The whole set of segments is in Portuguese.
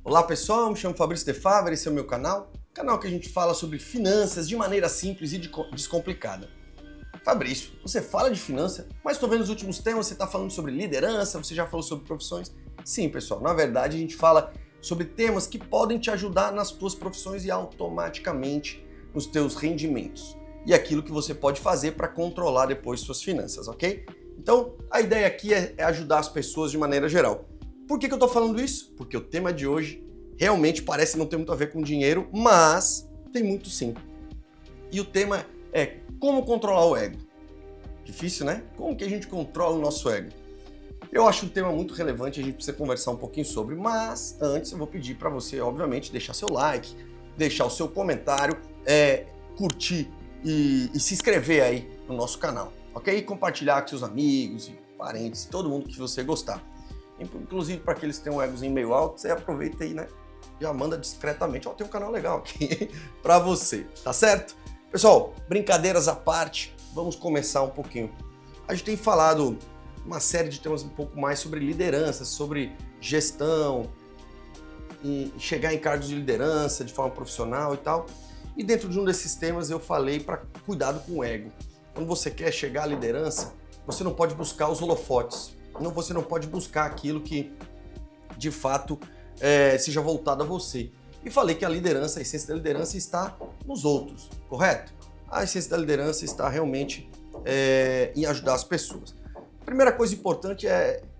Olá pessoal, me chamo Fabrício De Fávero, esse é o meu canal que a gente fala sobre finanças de maneira simples e descomplicada. Fabrício, você fala de finança, mas estou vendo nos últimos temas você está falando sobre liderança, você já falou sobre profissões. Sim pessoal, na verdade a gente fala sobre temas que podem te ajudar nas tuas profissões e automaticamente nos teus rendimentos. E aquilo que você pode fazer para controlar depois suas finanças, ok? Então a ideia aqui é ajudar as pessoas de maneira geral. Por que eu estou falando isso? Porque o tema de hoje realmente parece não ter muito a ver com dinheiro, mas tem muito sim. E o tema é como controlar o ego. Difícil, né? Como que a gente controla o nosso ego? Eu acho um tema muito relevante, a gente precisa conversar um pouquinho sobre, mas antes eu vou pedir para você, obviamente, deixar seu like, deixar o seu comentário, curtir e se inscrever aí no nosso canal, ok? E compartilhar com seus amigos e parentes, todo mundo que você gostar. Inclusive para aqueles que têm um egozinho meio alto, você aproveita aí, né? Já manda discretamente, ó, tem um canal legal aqui para você, tá certo? Pessoal, brincadeiras à parte, vamos começar um pouquinho. A gente tem falado uma série de temas um pouco mais sobre liderança, sobre gestão, e chegar em cargos de liderança de forma profissional e tal. E dentro de um desses temas eu falei para cuidado com o ego. Quando você quer chegar à liderança, você não pode buscar os holofotes. Você não pode buscar aquilo que, de fato, seja voltado a você. E falei que a liderança, a essência da liderança está nos outros, correto? A essência da liderança está realmente em ajudar as pessoas. A primeira coisa importante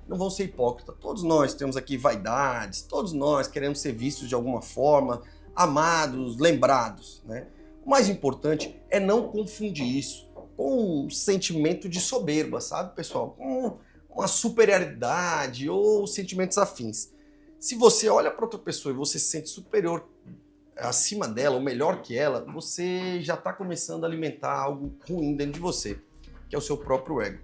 não vão ser hipócritas. Todos nós temos aqui vaidades, todos nós queremos ser vistos de alguma forma, amados, lembrados, né? O mais importante é não confundir isso com um sentimento de soberba, sabe, pessoal? Com uma superioridade ou sentimentos afins. Se você olha para outra pessoa e você se sente superior acima dela, ou melhor que ela, você já está começando a alimentar algo ruim dentro de você, que é o seu próprio ego.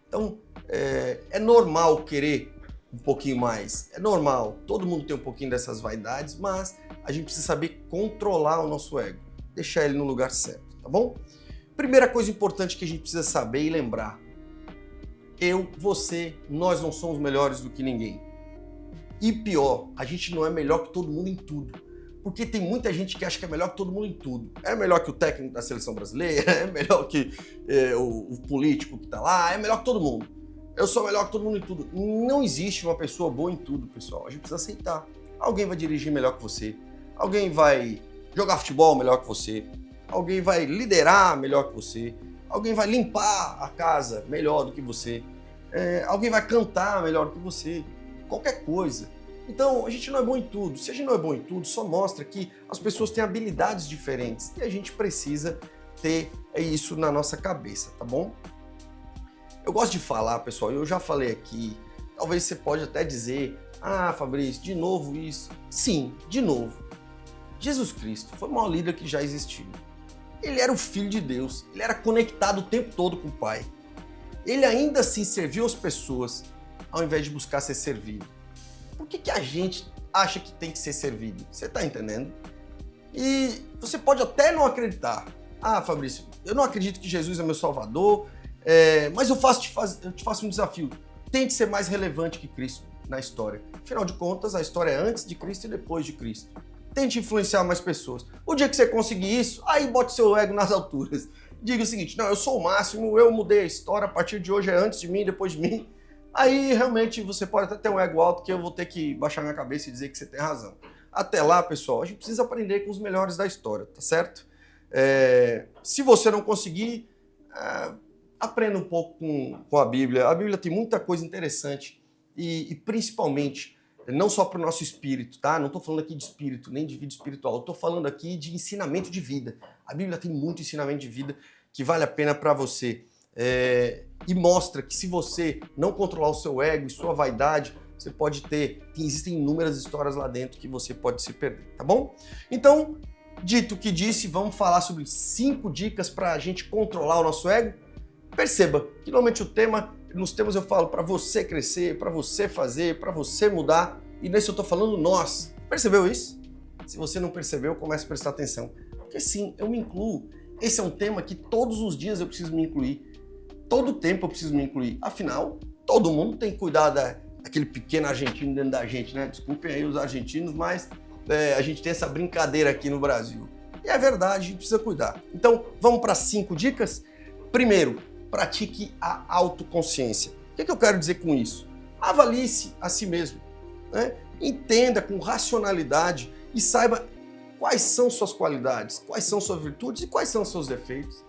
Então, é normal querer um pouquinho mais, é normal, todo mundo tem um pouquinho dessas vaidades, mas a gente precisa saber controlar o nosso ego, deixar ele no lugar certo, tá bom? Primeira coisa importante que a gente precisa saber e lembrar: você, nós não somos melhores do que ninguém. E pior, a gente não é melhor que todo mundo em tudo. Porque tem muita gente que acha que é melhor que todo mundo em tudo. É melhor que o técnico da seleção brasileira, é melhor que o político que tá lá, é melhor que todo mundo. Eu sou melhor que todo mundo em tudo. Não existe uma pessoa boa em tudo, pessoal. A gente precisa aceitar. Alguém vai dirigir melhor que você. Alguém vai jogar futebol melhor que você. Alguém vai liderar melhor que você. Alguém vai limpar a casa melhor do que você. Alguém vai cantar melhor do que você. Qualquer coisa. Então, a gente não é bom em tudo. Se a gente não é bom em tudo, só mostra que as pessoas têm habilidades diferentes. E a gente precisa ter isso na nossa cabeça, tá bom? Eu gosto de falar, pessoal, eu já falei aqui. Talvez você pode até dizer: ah, Fabrício, de novo isso. Sim, de novo. Jesus Cristo foi o maior líder que já existiu. Ele era o Filho de Deus. Ele era conectado o tempo todo com o Pai. Ele ainda assim serviu as pessoas ao invés de buscar ser servido. Por que a gente acha que tem que ser servido? Você está entendendo? E você pode até não acreditar. Ah, Fabrício, eu não acredito que Jesus é meu Salvador, mas eu te faço um desafio. Tente ser mais relevante que Cristo na história. Afinal de contas, a história é antes de Cristo e depois de Cristo. Tente influenciar mais pessoas. O dia que você conseguir isso, aí bote seu ego nas alturas. Diga o seguinte: não, eu sou o máximo, eu mudei a história, a partir de hoje é antes de mim, depois de mim. Aí realmente você pode até ter um ego alto que eu vou ter que baixar minha cabeça e dizer que você tem razão. Até lá, pessoal, a gente precisa aprender com os melhores da história, tá certo? Se você não conseguir, aprenda um pouco com a Bíblia. A Bíblia tem muita coisa interessante e principalmente, não só para o nosso espírito, tá? Não estou falando aqui de espírito, nem de vida espiritual, estou falando aqui de ensinamento de vida. A Bíblia tem muito ensinamento de vida que vale a pena para você. E mostra que se você não controlar o seu ego e sua vaidade, você pode ter, existem inúmeras histórias lá dentro que você pode se perder, tá bom? Então, dito o que disse, vamos falar sobre 5 dicas para a gente controlar o nosso ego. Perceba que normalmente nos temas eu falo para você crescer, para você fazer, para você mudar, e nesse eu tô falando nós. Percebeu isso? Se você não percebeu, comece a prestar atenção. Porque sim, eu me incluo. Esse é um tema que todos os dias eu preciso me incluir. Todo tempo eu preciso me incluir. Afinal, todo mundo tem que cuidar aquele pequeno argentino dentro da gente, né? Desculpem aí os argentinos, mas a gente tem essa brincadeira aqui no Brasil. E é verdade, a gente precisa cuidar. Então, vamos para 5 dicas? Primeiro, pratique a autoconsciência. O que eu quero dizer com isso? Avalie-se a si mesmo, né? Entenda com racionalidade e saiba quais são suas qualidades, quais são suas virtudes e quais são seus defeitos.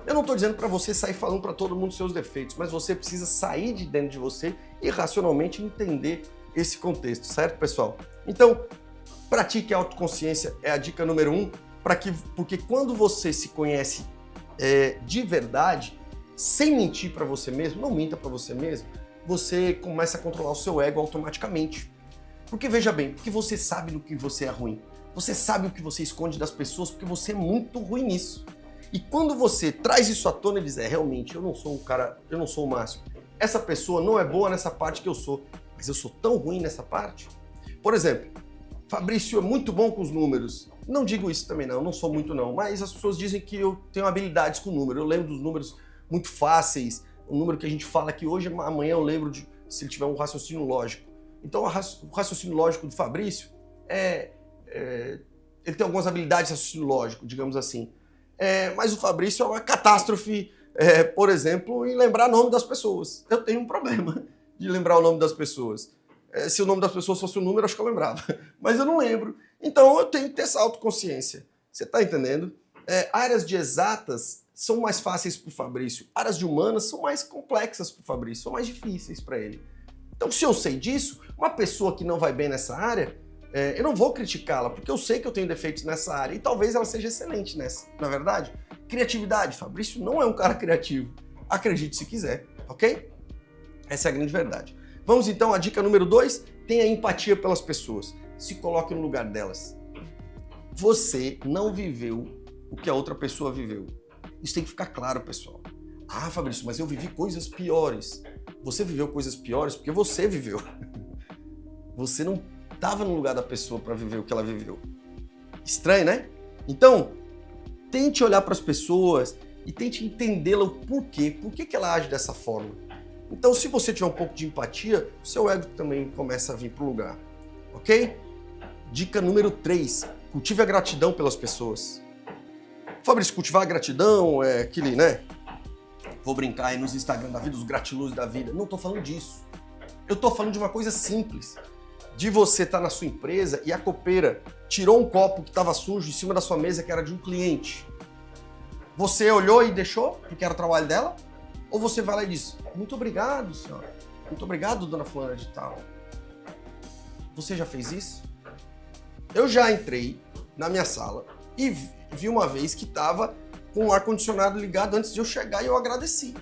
Eu não estou dizendo para você sair falando para todo mundo seus defeitos, mas você precisa sair de dentro de você e racionalmente entender esse contexto, certo, pessoal? Então, pratique a autoconsciência, é a dica número 1, porque quando você se conhece de verdade, sem mentir para você mesmo, não minta para você mesmo, você começa a controlar o seu ego automaticamente. Porque veja bem, porque você sabe do que você é ruim, você sabe o que você esconde das pessoas, porque você é muito ruim nisso. E quando você traz isso à tona e diz, realmente, eu não sou um cara, eu não sou o máximo. Essa pessoa não é boa nessa parte que eu sou, mas eu sou tão ruim nessa parte. Por exemplo, Fabrício é muito bom com os números. Não digo isso também não, eu não sou muito não, mas as pessoas dizem que eu tenho habilidades com número. Eu lembro dos números muito fáceis, o número que a gente fala aqui hoje, amanhã eu lembro se ele tiver um raciocínio lógico. Então o raciocínio lógico do Fabrício ele tem algumas habilidades de raciocínio lógico, digamos assim. Mas o Fabrício é uma catástrofe, por exemplo, em lembrar o nome das pessoas. Eu tenho um problema de lembrar o nome das pessoas. Se o nome das pessoas fosse um número, acho que eu lembrava. Mas eu não lembro. Então eu tenho que ter essa autoconsciência. Você está entendendo? Áreas de exatas são mais fáceis para o Fabrício. Áreas de humanas são mais complexas para o Fabrício, são mais difíceis para ele. Então, se eu sei disso, uma pessoa que não vai bem nessa área, eu não vou criticá-la, porque eu sei que eu tenho defeitos nessa área e talvez ela seja excelente nessa, na verdade. Criatividade, Fabrício não é um cara criativo. Acredite se quiser, ok? Essa é a grande verdade. Vamos então à dica número 2, tenha empatia pelas pessoas. Se coloque no lugar delas. Você não viveu o que a outra pessoa viveu. Isso tem que ficar claro, pessoal. Ah, Fabrício, mas eu vivi coisas piores. Você viveu coisas piores porque você viveu. Você não estava no lugar da pessoa para viver o que ela viveu. Estranho, né? Então, tente olhar para as pessoas e tente entendê-la o porquê. Por que ela age dessa forma? Então, se você tiver um pouco de empatia, o seu ego também começa a vir para o lugar. Ok? Dica número 3. Cultive a gratidão pelas pessoas. Fabrício, cultivar a gratidão é aquele, né? Vou brincar aí nos Instagram da vida, os gratiluz da vida. Não tô falando disso. Eu tô falando de uma coisa simples. De você estar na sua empresa e a copeira tirou um copo que estava sujo em cima da sua mesa que era de um cliente. Você olhou e deixou, porque era o trabalho dela? Ou você vai lá e diz, muito obrigado, senhora. Muito obrigado, dona fulana de tal. Você já fez isso? Eu já entrei na minha sala e vi uma vez que estava com o ar-condicionado ligado antes de eu chegar e eu agradeci.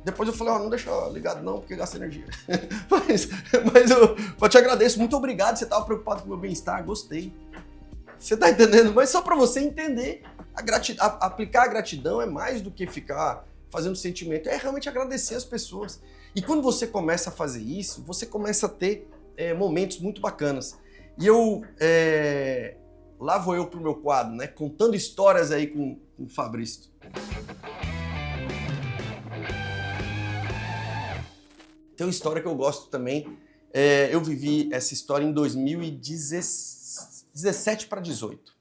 Depois eu falei, não deixa ligado não, porque gasta energia. mas eu te agradeço, muito obrigado, você estava preocupado com o meu bem-estar, gostei. Você está entendendo? Mas só para você entender, aplicar a gratidão é mais do que ficar fazendo sentimento, é realmente agradecer as pessoas. E quando você começa a fazer isso, você começa a ter momentos muito bacanas. E lá vou eu pro meu quadro, né? Contando histórias aí com o Fabrício. Tem uma história que eu gosto também. Eu vivi essa história em 2017 para 2018.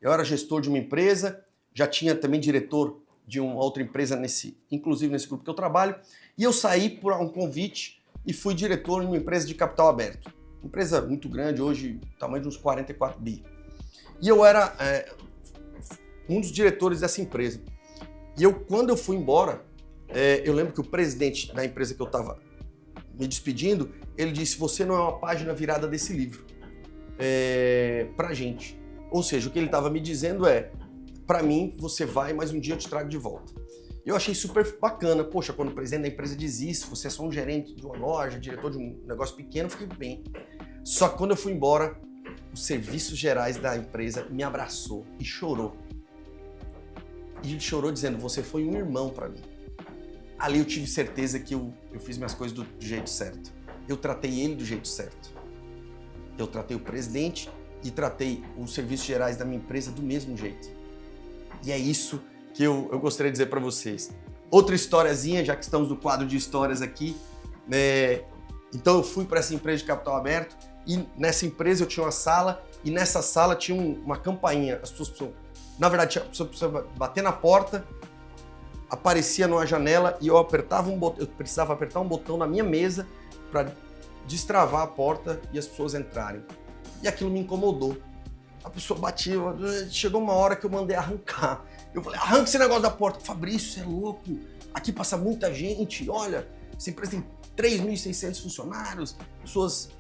Eu era gestor de uma empresa, já tinha também diretor de uma outra empresa, inclusive nesse grupo que eu trabalho, e eu saí por um convite e fui diretor de uma empresa de capital aberto. Empresa muito grande, hoje, tamanho de uns 44 bi. E eu era um dos diretores dessa empresa. E quando eu fui embora, eu lembro que o presidente da empresa que eu estava me despedindo, ele disse, você não é uma página virada desse livro pra gente. Ou seja, o que ele estava me dizendo pra mim, você vai, mas um dia eu te trago de volta. Eu achei super bacana. Poxa, quando o presidente da empresa diz isso, você é só um gerente de uma loja, diretor de um negócio pequeno, eu fiquei bem. Só que quando eu fui embora, os serviços gerais da empresa me abraçou e chorou. E ele chorou dizendo, você foi um irmão para mim. Ali eu tive certeza que eu fiz minhas coisas do jeito certo. Eu tratei ele do jeito certo. Eu tratei o presidente e tratei os serviços gerais da minha empresa do mesmo jeito. E é isso que eu gostaria de dizer para vocês. Outra historiazinha, já que estamos no quadro de histórias aqui, Então eu fui para essa empresa de capital aberto e nessa empresa eu tinha uma sala e nessa sala tinha uma campainha. As pessoas precisavam, na verdade, a pessoa precisava bater na porta, aparecia numa janela e eu apertava um botão, eu precisava apertar um botão na minha mesa para destravar a porta e as pessoas entrarem. E aquilo me incomodou. A pessoa batia, chegou uma hora que eu mandei arrancar. Eu falei, arranca esse negócio da porta. Fabrício, você é louco, aqui passa muita gente, olha, essa empresa tem 3.600 funcionários, pessoas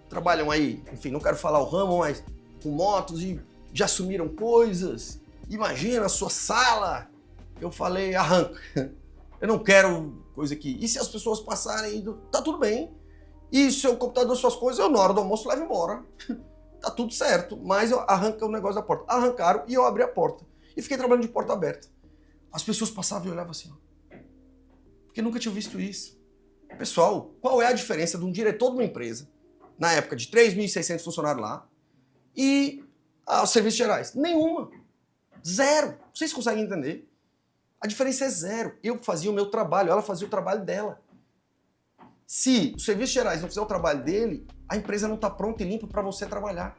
trabalham aí, enfim, não quero falar o ramo, mas com motos e já assumiram coisas. Imagina a sua sala. Eu falei, arranca. Eu não quero coisa aqui. E se as pessoas passarem, tá tudo bem. E se o computador, suas coisas, eu na hora do almoço levo embora. Tá tudo certo. Mas eu arranco o negócio da porta. Arrancaram e eu abri a porta. E fiquei trabalhando de porta aberta. As pessoas passavam e olhavam assim, ó. Porque nunca tinham visto isso. Pessoal, qual é a diferença de um diretor de uma empresa, na época de 3.600 funcionários lá, e aos serviços gerais? Nenhuma. Zero. Vocês conseguem entender? A diferença é zero. Eu fazia o meu trabalho, ela fazia o trabalho dela. Se os serviços gerais não fizer o trabalho dele, a empresa não está pronta e limpa para você trabalhar.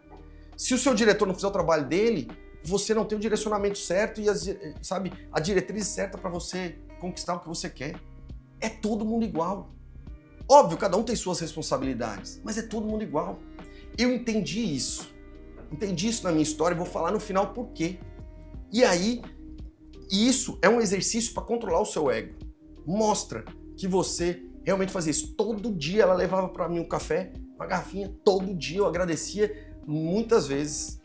Se o seu diretor não fizer o trabalho dele, você não tem o direcionamento certo e a diretriz certa para você conquistar o que você quer. É todo mundo igual. Óbvio, cada um tem suas responsabilidades, mas é todo mundo igual. Eu entendi isso. Entendi isso na minha história e vou falar no final por quê. E aí, isso é um exercício para controlar o seu ego. Mostra que você realmente fazia isso. Todo dia ela levava para mim um café, uma garrafinha, todo dia eu agradecia muitas vezes.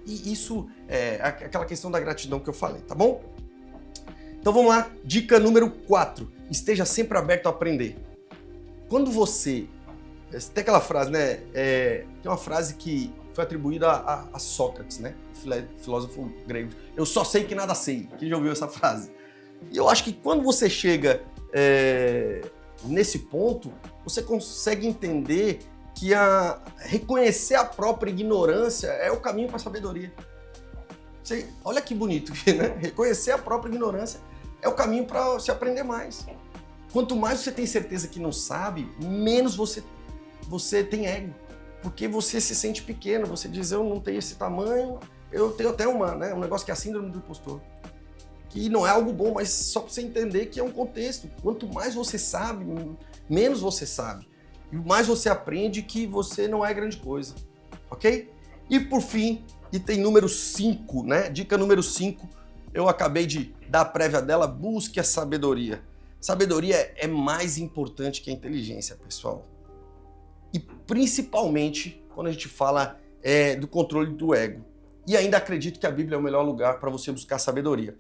E isso é aquela questão da gratidão que eu falei, tá bom? Então vamos lá, dica número 4. Esteja sempre aberto a aprender. Quando você... Tem aquela frase, né? Tem uma frase que foi atribuída a Sócrates, né? Filósofo grego. Eu só sei que nada sei. Quem já ouviu essa frase? E eu acho que quando você chega nesse ponto, você consegue entender que reconhecer a própria ignorância é o caminho para a sabedoria. Olha que bonito, né? Reconhecer a própria ignorância é o caminho para se aprender mais. Quanto mais você tem certeza que não sabe, menos você tem ego. Porque você se sente pequeno, você diz, eu não tenho esse tamanho, eu tenho até um negócio que é a síndrome do impostor. Que não é algo bom, mas só para você entender que é um contexto. Quanto mais você sabe, menos você sabe. E mais você aprende que você não é grande coisa. Ok? E por fim, item número 5, né? Dica número 5, eu acabei de dar a prévia dela, busque a sabedoria. Sabedoria é mais importante que a inteligência, pessoal. E principalmente quando a gente fala do controle do ego. E ainda acredito que a Bíblia é o melhor lugar para você buscar sabedoria.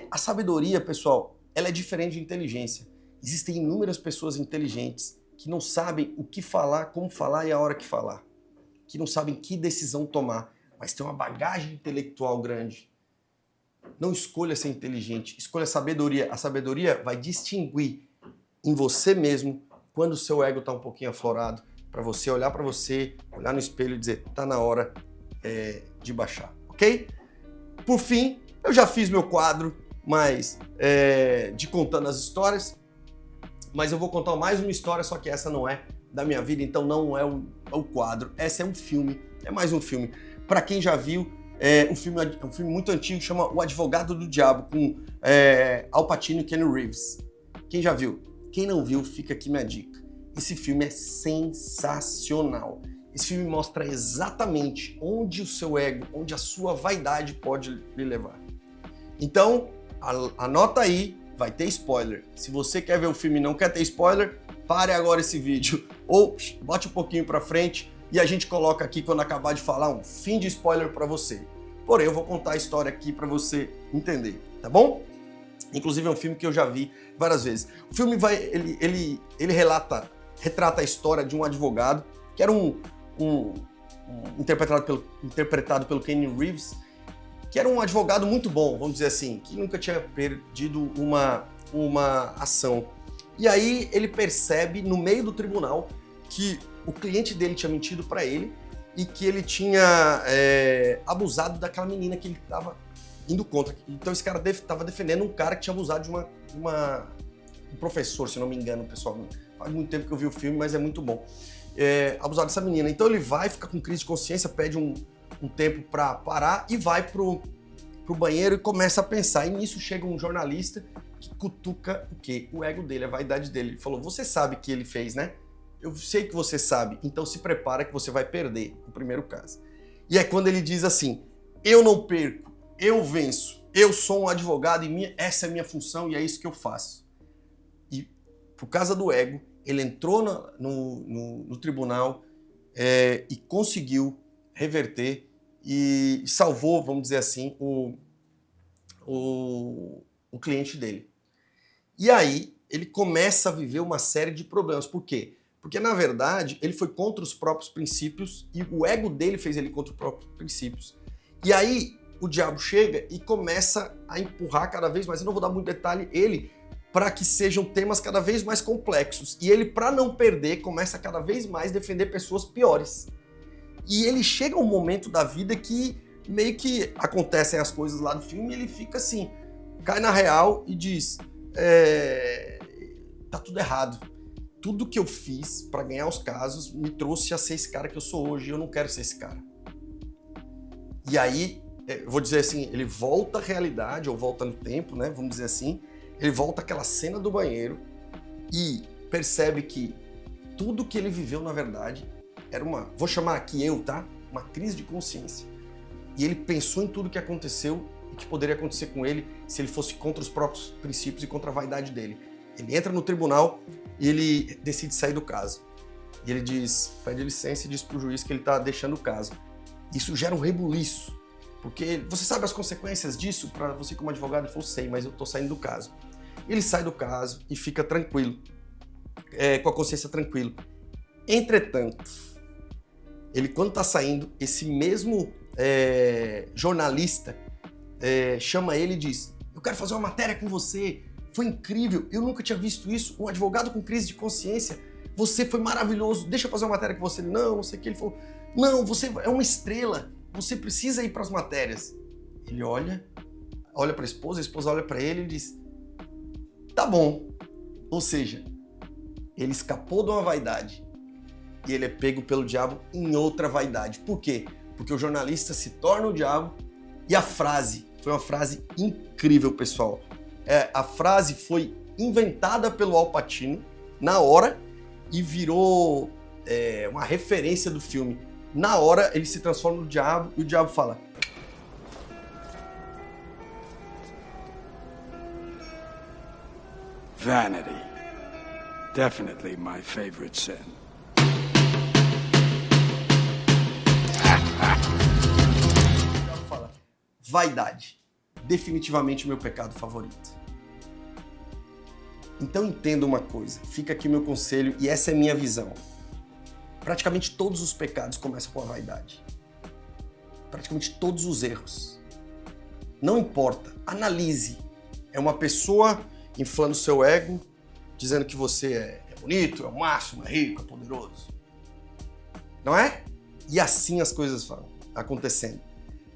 A sabedoria, pessoal, ela é diferente de inteligência. Existem inúmeras pessoas inteligentes que não sabem o que falar, como falar e a hora que falar. Que não sabem que decisão tomar, mas tem uma bagagem intelectual grande. Não escolha ser inteligente, escolha a sabedoria. A sabedoria vai distinguir em você mesmo quando o seu ego está um pouquinho aflorado, para você, olhar no espelho e dizer, tá na hora de baixar, ok? Por fim, eu já fiz meu quadro, de contando as histórias, mas eu vou contar mais uma história, só que essa não é da minha vida, então não é o quadro, essa é um filme, é mais um filme. Para quem já viu, um filme muito antigo, chama O Advogado do Diabo, com Al Pacino e Keanu Reeves. Quem já viu? Quem não viu, fica aqui minha dica. Esse filme é sensacional. Esse filme mostra exatamente onde o seu ego, onde a sua vaidade pode lhe levar. Então, anota aí, vai ter spoiler. Se você quer ver o filme e não quer ter spoiler, pare agora esse vídeo. Ou bote um pouquinho pra frente e a gente coloca aqui, quando acabar de falar, um fim de spoiler pra você. Porém, eu vou contar a história aqui pra você entender, tá bom? Inclusive é um filme que eu já vi várias vezes. O filme ele retrata a história de um advogado, que era interpretado pelo Keanu Reeves, que era um advogado muito bom, vamos dizer assim, que nunca tinha perdido uma ação. E aí ele percebe, no meio do tribunal, que o cliente dele tinha mentido para ele e que ele tinha abusado daquela menina que ele estava indo contra. Então esse cara estava defendendo um cara que tinha abusado de um professor, se não me engano, pessoal. Faz muito tempo que eu vi o filme, mas é muito bom. Abusar dessa menina. Então ele vai, fica com crise de consciência, pede um tempo para parar e vai pro banheiro e começa a pensar. E nisso chega um jornalista que cutuca o quê? O ego dele, a vaidade dele. Ele falou, você sabe que ele fez, né? Eu sei que você sabe, então se prepara que você vai perder o primeiro caso. E é quando ele diz assim, eu não perco, eu venço, eu sou um advogado e essa é a minha função e é isso que eu faço. E por causa do ego, ele entrou no tribunal e conseguiu reverter e salvou, vamos dizer assim, o cliente dele. E aí ele começa a viver uma série de problemas. Por quê? Porque, na verdade, ele foi contra os próprios princípios e o ego dele fez ele contra os próprios princípios. E aí o diabo chega e começa a empurrar cada vez mais, eu não vou dar muito detalhe, ele, para que sejam temas cada vez mais complexos. E ele, para não perder, começa cada vez mais a defender pessoas piores. E ele chega a um momento da vida que meio que acontecem as coisas lá do filme e ele fica assim, cai na real e diz, tá tudo errado. Tudo que eu fiz para ganhar os casos me trouxe a ser esse cara que eu sou hoje e eu não quero ser esse cara. E aí, eu vou dizer assim, ele volta à realidade, ou volta no tempo, né? Vamos dizer assim, ele volta àquela cena do banheiro e percebe que tudo que ele viveu, na verdade, era vou chamar aqui tá? Uma crise de consciência. E ele pensou em tudo que aconteceu e que poderia acontecer com ele se ele fosse contra os próprios princípios e contra a vaidade dele. Ele entra no tribunal e ele decide sair do caso. E ele pede licença e diz pro juiz que ele tá deixando o caso. Isso gera um rebuliço, porque você sabe as consequências disso para você como advogado? Ele falou, sei, mas eu tô saindo do caso. Ele sai do caso e fica tranquilo, com a consciência tranquila. Entretanto, ele quando tá saindo, esse mesmo jornalista chama ele e diz, eu quero fazer uma matéria com você, foi incrível, eu nunca tinha visto isso, um advogado com crise de consciência, você foi maravilhoso, deixa eu fazer uma matéria com você. Não sei o que. Ele falou, não, você é uma estrela, você precisa ir para as matérias. Ele olha para a esposa olha para ele e diz, tá bom. Ou seja, ele escapou de uma vaidade e ele é pego pelo diabo em outra vaidade. Por quê? Porque o jornalista se torna o diabo e a frase, foi uma frase incrível, pessoal. A frase foi inventada pelo Al Pacino na hora e virou uma referência do filme. Na hora ele se transforma no diabo e o diabo fala: Vanity. Definitely my favorite sin. O diabo fala: vaidade. Definitivamente o meu pecado favorito. Então entenda uma coisa, fica aqui o meu conselho e essa é a minha visão. Praticamente todos os pecados começam com a vaidade. Praticamente todos os erros. Não importa, analise. É uma pessoa inflando seu ego, dizendo que você é bonito, é o máximo, é rico, é poderoso. Não é? E assim as coisas vão acontecendo.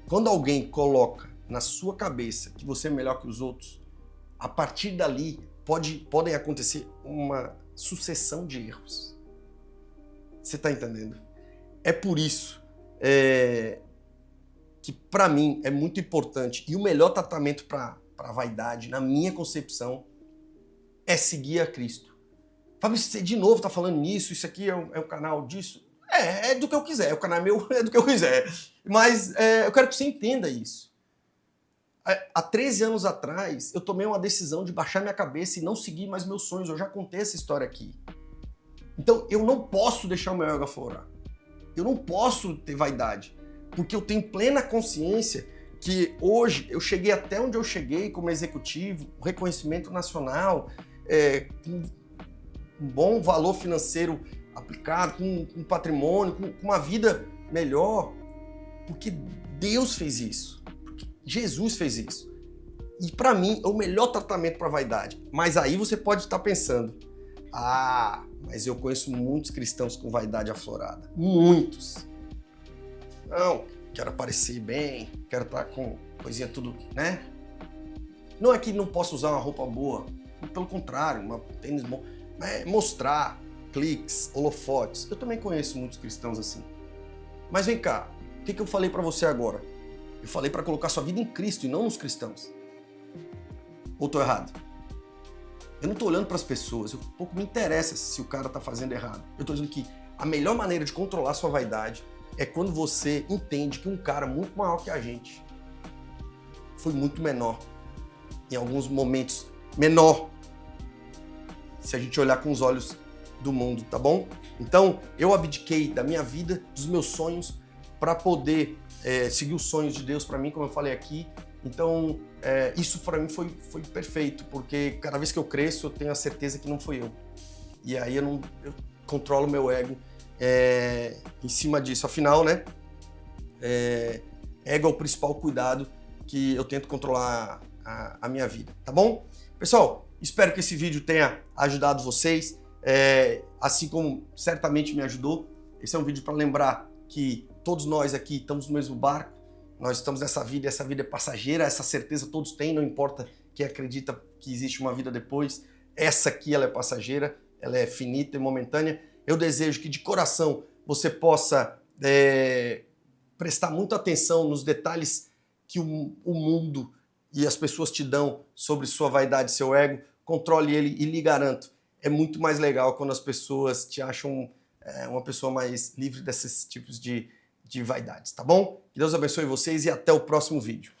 Quando alguém coloca na sua cabeça que você é melhor que os outros, a partir dali podem acontecer uma sucessão de erros. Você está entendendo? É por isso que, para mim, é muito importante e o melhor tratamento para a vaidade, na minha concepção, é seguir a Cristo. Fábio, você de novo está falando nisso, isso aqui é o canal disso? É do que eu quiser, o canal é meu, é do que eu quiser. Mas eu quero que você entenda isso. Há 13 anos atrás, eu tomei uma decisão de baixar minha cabeça e não seguir mais meus sonhos. Eu já contei essa história aqui. Então, eu não posso deixar o meu ego aflorar. Eu não posso ter vaidade. Porque eu tenho plena consciência que hoje eu cheguei até onde eu cheguei como executivo, um reconhecimento nacional, com um bom valor financeiro aplicado, com patrimônio, com uma vida melhor, porque Deus fez isso. Jesus fez isso. E para mim é o melhor tratamento para a vaidade. Mas aí você pode estar pensando, mas eu conheço muitos cristãos com vaidade aflorada. Muitos. Não, quero aparecer bem, quero estar com coisinha tudo, né? Não é que não posso usar uma roupa boa, pelo contrário, uma tênis bom. É mostrar cliques, holofotes. Eu também conheço muitos cristãos assim. Mas vem cá, o que eu falei para você agora? Eu falei para colocar sua vida em Cristo e não nos cristãos. Ou tô errado? Eu não tô olhando para as pessoas, pouco me interessa se o cara tá fazendo errado. Eu tô dizendo que a melhor maneira de controlar sua vaidade é quando você entende que um cara muito maior que a gente foi muito menor, em alguns momentos menor, se a gente olhar com os olhos do mundo, tá bom? Então, eu abdiquei da minha vida, dos meus sonhos, para poder seguir os sonhos de Deus para mim, como eu falei aqui. Então, isso para mim foi perfeito, porque cada vez que eu cresço, eu tenho a certeza que não fui eu. E aí eu controlo meu ego em cima disso. Afinal, né, ego é o principal cuidado que eu tento controlar a minha vida, tá bom? Pessoal, espero que esse vídeo tenha ajudado vocês, assim como certamente me ajudou. Esse é um vídeo para lembrar que todos nós aqui estamos no mesmo barco, nós estamos nessa vida, e essa vida é passageira, essa certeza todos têm, não importa quem acredita que existe uma vida depois, essa aqui ela é passageira, ela é finita e momentânea. Eu desejo que de coração você possa prestar muita atenção nos detalhes que o mundo e as pessoas te dão sobre sua vaidade, seu ego. Controle ele e lhe garanto, é muito mais legal quando as pessoas te acham uma pessoa mais livre desses tipos de vaidades, tá bom? Que Deus abençoe vocês e até o próximo vídeo.